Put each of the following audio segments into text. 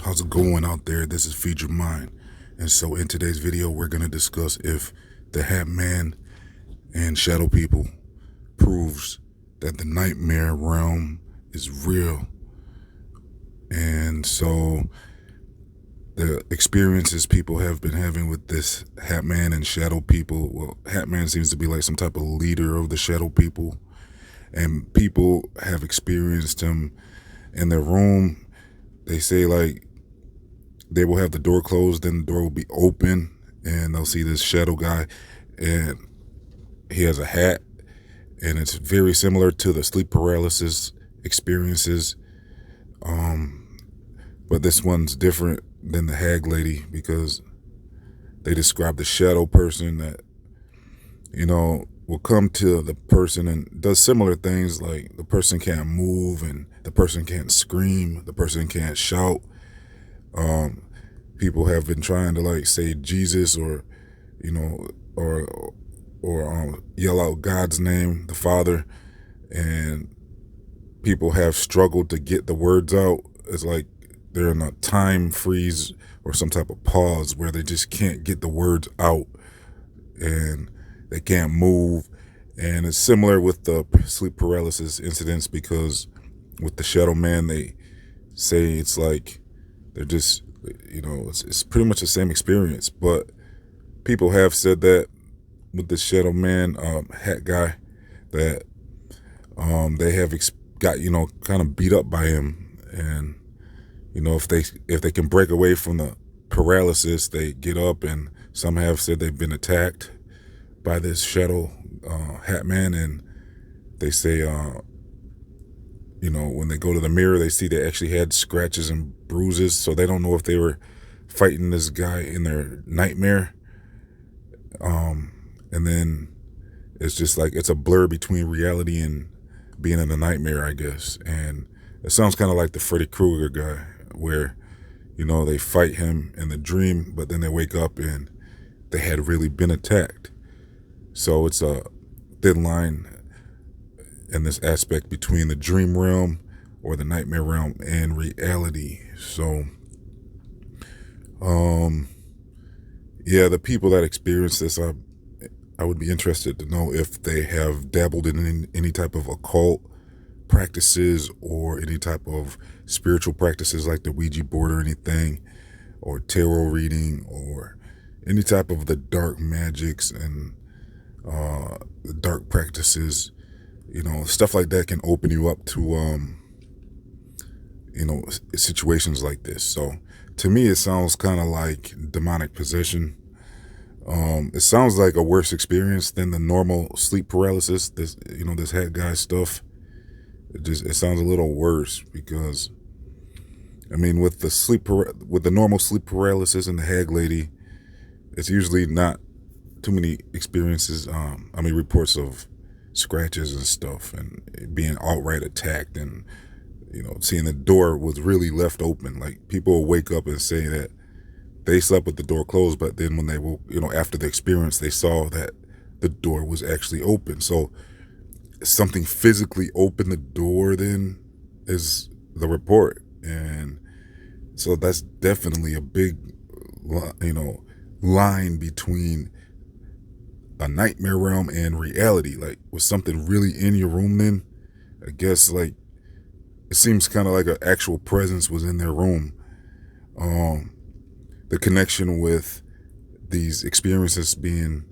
How's it going out there? This is Feed Your Mind. And so in today's video, we're going to discuss if the Hat Man and Shadow People proves that the nightmare realm is real. And so the experiences people have been having with this Hat Man and Shadow People, well, Hat Man seems to be like some type of leader of the Shadow People. And people have experienced him in their room. They say like they will have the door closed, then the door will be open, and they'll see this shadow guy, and he has a hat, and it's very similar to the sleep paralysis experiences. But this one's different than the hag lady because they describe the shadow person that, will come to the person and does similar things, like the person can't move and the person can't scream, the person can't shout. People have been trying to like say Jesus or yell out God's name, the Father, and people have struggled to get the words out. It's like they're in a time freeze or some type of pause where they just can't get the words out and they can't move. And it's similar with the sleep paralysis incidents because with the Shadow Man, they say it's like they're just, it's pretty much the same experience. But people have said that with the Shadow Man hat guy that they have got, kind of beat up by him. And, if they can break away from the paralysis, they get up, and some have said they've been attacked by this Shadow Hat Man, and they say, when they go to the mirror, they see they actually had scratches and bruises, so they don't know if they were fighting this guy in their nightmare. And then it's just like it's a blur between reality and being in a nightmare, I guess. And it sounds kind of like the Freddy Krueger guy, where they fight him in the dream, but then they wake up and they had really been attacked. So it's a thin line in this aspect between the dream realm or the nightmare realm and reality. So the people that experience this, I would be interested to know if they have dabbled in any type of occult practices or any type of spiritual practices like the Ouija board or anything, or tarot reading, or any type of the dark magics and the dark practices. Stuff like that can open you up to situations like this. So to me, it sounds kind of like demonic possession. It sounds like a worse experience than the normal sleep paralysis. This hat guy stuff. It sounds a little worse because, with the normal sleep paralysis and the hag lady, it's usually not too many experiences. Reports of scratches and stuff and being outright attacked, and seeing the door was really left open. Like, people will wake up and say that they slept with the door closed, but then when they woke, after the experience, they saw that the door was actually open. So something physically opened the door, then, is the report. And so that's definitely a big, line between a nightmare realm and reality. Like, was something really in your room then? I guess, like, it seems kind of like an actual presence was in their room. The connection with these experiences being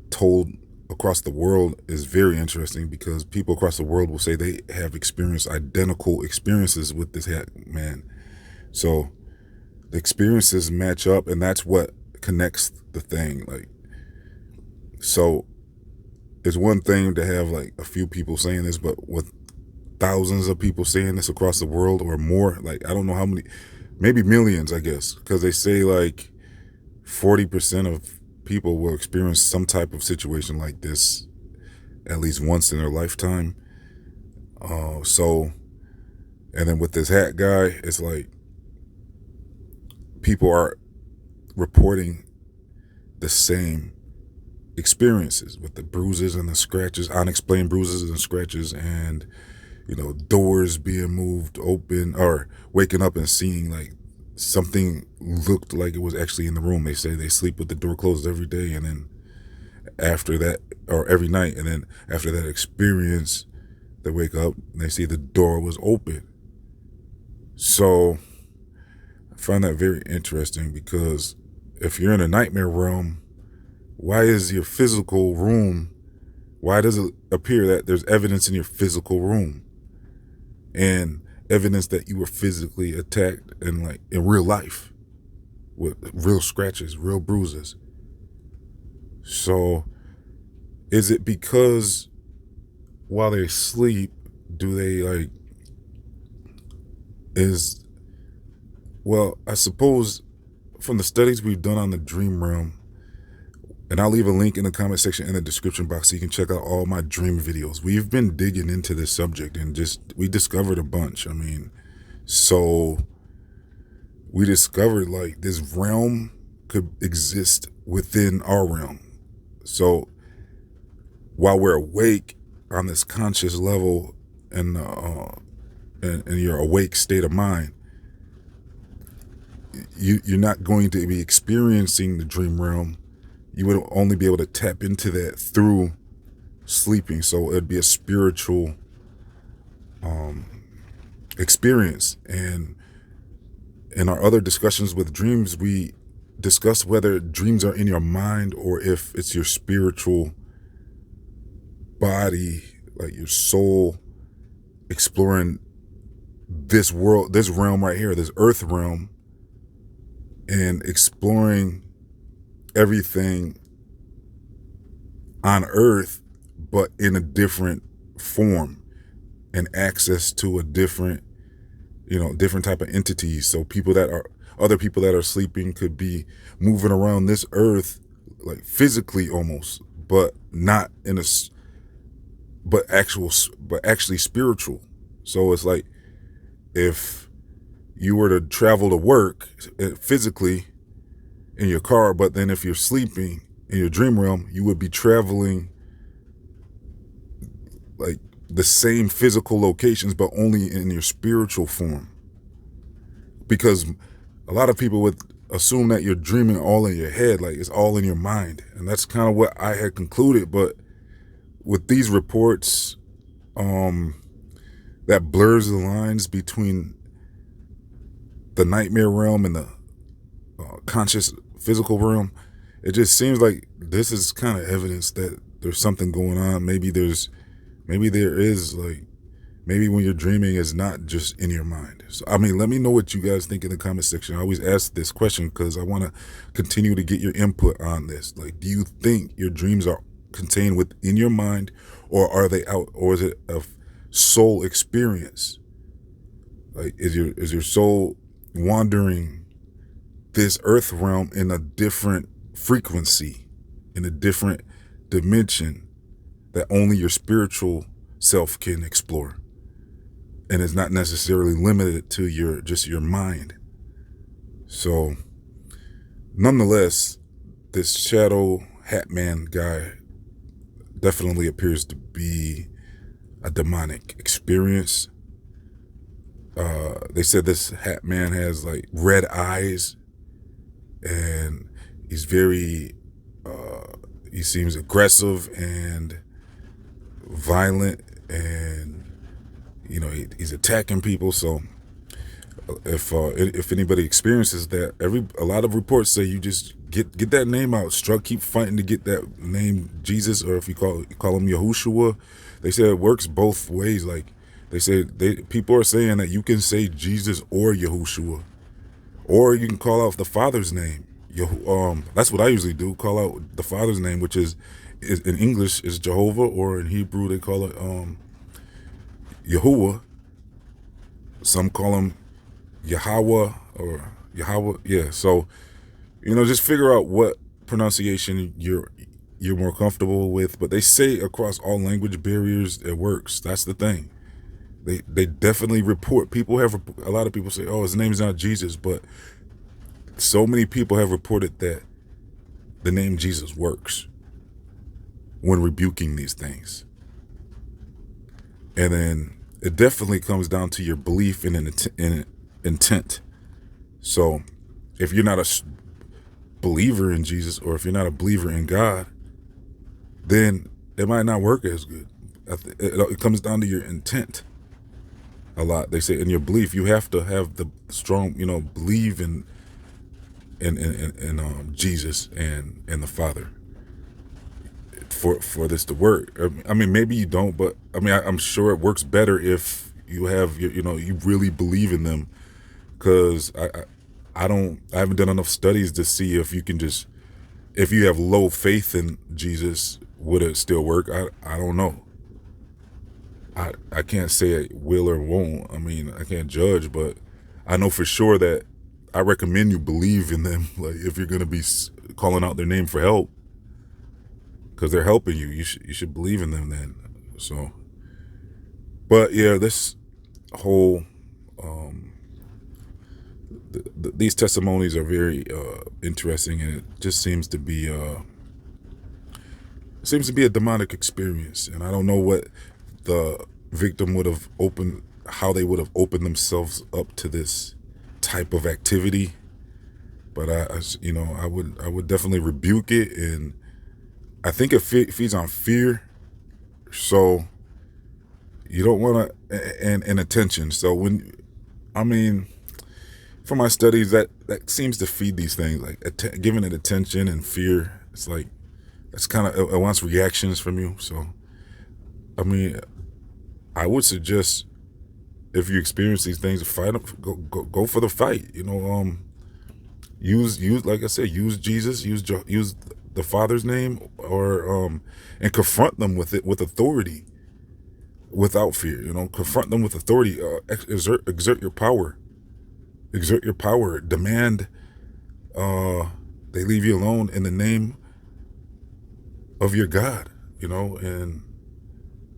told across the world is very interesting because people across the world will say they have experienced identical experiences with this hat man. So the experiences match up, and that's what connects the thing. Like, so it's one thing to have like a few people saying this, but with thousands of people saying this across the world or more, like, I don't know how many, maybe millions, I guess, because they say like 40% of people will experience some type of situation like this at least once in their lifetime. And then with this hat guy, it's like people are reporting the same experiences with the bruises and the scratches, unexplained bruises and scratches, and doors being moved open, or waking up and seeing like something looked like it was actually in the room. They say they sleep with the door closed every day, and then after that, or every night, and then after that experience, they wake up and they see the door was open. So I find that very interesting, because if you're in a nightmare realm, why is your physical room, why does it appear that there's evidence in your physical room and evidence that you were physically attacked in, like, in real life, with real scratches, real bruises? So is it because while they sleep, do they, like, well, I suppose from the studies we've done on the dream realm, and I'll leave a link in the comment section in the description box so you can check out all my dream videos. We've been digging into this subject, and we discovered a bunch. I mean, so we discovered, like, this realm could exist within our realm. So while we're awake on this conscious level and in your awake state of mind, you're not going to be experiencing the dream realm. You would only be able to tap into that through sleeping. So it'd be a spiritual experience. And in our other discussions with dreams, we discuss whether dreams are in your mind or if it's your spiritual body, like your soul, exploring this world, this realm right here, this earth realm, and exploring everything on earth, but in a different form, and access to a different, different type of entities. So other people that are sleeping could be moving around this earth, like physically almost, but not in a, but actually spiritual. So it's like, if you were to travel to work physically in your car, but then if you're sleeping in your dream realm, you would be traveling, like, the same physical locations, but only in your spiritual form. Because a lot of people would assume that you're dreaming all in your head, like it's all in your mind. And that's kind of what I had concluded. But with these reports, that blurs the lines between the nightmare realm and the conscious physical realm. It just seems like this is kind of evidence that there's something going on. Maybe there is, like, maybe when you're dreaming, it's not just in your mind. So, I mean, let me know what you guys think in the comment section. I always ask this question because I want to continue to get your input on this. Like, do you think your dreams are contained within your mind, or are they out, or is it a soul experience? Like, is your soul wandering this earth realm in a different frequency, in a different dimension that only your spiritual self can explore, and it's not necessarily limited to just your mind? So nonetheless, this shadow hat man guy definitely appears to be a demonic experience. They said this hat man has, like, red eyes, and he's very, he seems aggressive and violent, and, he's attacking people. So if anybody experiences that, a lot of reports say you just get that name out, keep fighting to get that name Jesus, or if you call him Yahushua. They say it works both ways. Like, they say people are saying that you can say Jesus or Yahushua, or you can call out the Father's name. That's what I usually do, call out the Father's name, which is in English is Jehovah, or in Hebrew they call it Yahuwah. Some call him Yahweh or Yahweh. Yeah. So, just figure out what pronunciation you're more comfortable with. But they say across all language barriers, it works. That's the thing. They definitely report. A lot of people say, oh, his name's not Jesus, but so many people have reported that the name Jesus works when rebuking these things. And then it definitely comes down to your belief in an intent. So if you're not a believer in Jesus, or if you're not a believer in God, then it might not work as good. It comes down to your intent a lot. They say in your belief, you have to have the strong, believe in Jesus and the Father for this to work. I mean, maybe you don't, but I mean, I'm sure it works better if you have you really believe in them. Because I haven't done enough studies to see if you can just, if you have low faith in Jesus, would it still work? I don't know. I can't say it will or won't. I mean, I can't judge, but I know for sure that I recommend you believe in them. Like, if you're going to be calling out their name for help, because they're helping you, you should believe in them then. So, but yeah, this whole, these testimonies are very interesting, and it just seems to be a demonic experience. And I don't know what the victim would have how they would have opened themselves up to this type of activity. But I would definitely rebuke it, and I think it feeds on fear. So you don't want to, and attention. So from my studies, that seems to feed these things, like giving it attention and fear. It's like, it's kind of, it wants reactions from you. So, I mean, I would suggest, if you experience these things, fight them. Go for the fight. Use like I said, use Jesus, use the Father's name, or and confront them with it with authority, without fear. Confront them with authority. Exert your power. Exert your power. Demand they leave you alone in the name of your God. And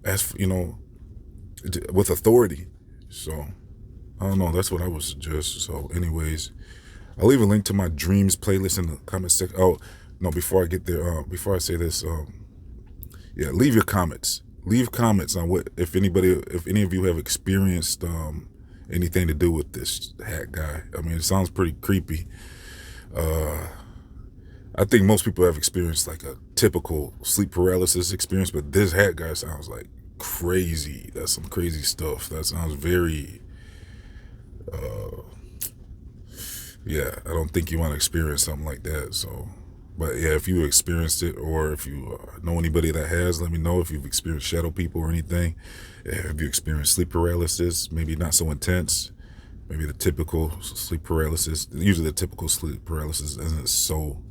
ask, with authority. So I don't know. That's what I would suggest. So, anyways, I'll leave a link to my dreams playlist in the comment section. Oh no! Before I get there, before I say this, yeah, leave your comments. Leave comments on if any of you have experienced anything to do with this hat guy. I mean, it sounds pretty creepy. I think most people have experienced like a typical sleep paralysis experience, but this hat guy sounds like crazy. That's some crazy stuff. That sounds very, yeah, I don't think you want to experience something like that. So, but yeah, if you experienced it, or if you know anybody that has, let me know. If you've experienced shadow people or anything. Have you experienced sleep paralysis? Maybe not so intense. Maybe the typical sleep paralysis. Usually the typical sleep paralysis isn't so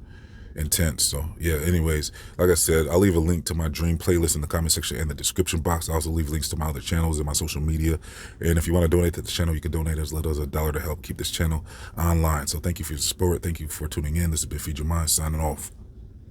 intense. So yeah, anyways, like I said, I'll leave a link to my dream playlist in the comment section and the description box. I also leave links to my other channels and my social media. And if you want to donate to the channel, you can donate as little as $1 to help keep this channel online. So thank you for your support. Thank you for tuning in. This has been Feed Your Mind, signing off.